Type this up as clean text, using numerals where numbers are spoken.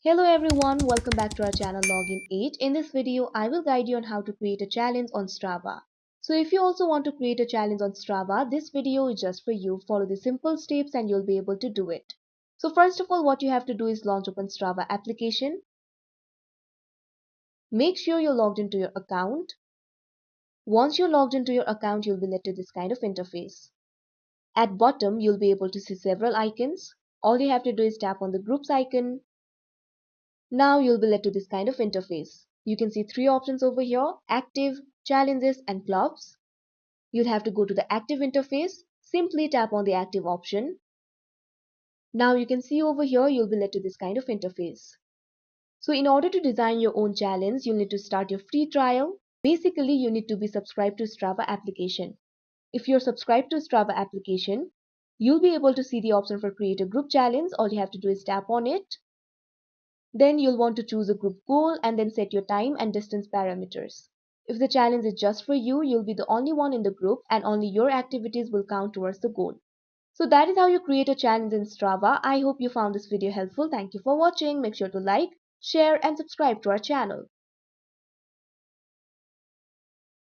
Hello everyone, welcome back to our channel Login 8. In this video, I will guide you on how to create a challenge on Strava. So if you also want to create a challenge on Strava, this video is just for you. Follow the simple steps and you'll be able to do it. So first of all, what you have to do is launch open Strava application. Make sure you're logged into your account. Once you're logged into your account, you'll be led to this kind of interface. At bottom, you'll be able to see several icons. All you have to do is tap on the groups icon. Now you'll be led to this kind of interface. You can see three options over here: active, challenges and clubs. You'll have to go to the active interface. Simply tap on the active option. Now you can see over here you'll be led to this kind of interface. So in order to design your own challenge, you'll need to start your free trial. Basically, you need to be subscribed to Strava application. If you're subscribed to Strava application, you'll be able to see the option for create a group challenge. All you have to do is tap on it. Then you'll want to choose a group goal and then set your time and distance parameters. If the challenge is just for you, you'll be the only one in the group and only your activities will count towards the goal. So that is how you create a challenge in Strava. I hope you found this video helpful. Thank you for watching. Make sure to like, share and subscribe to our channel.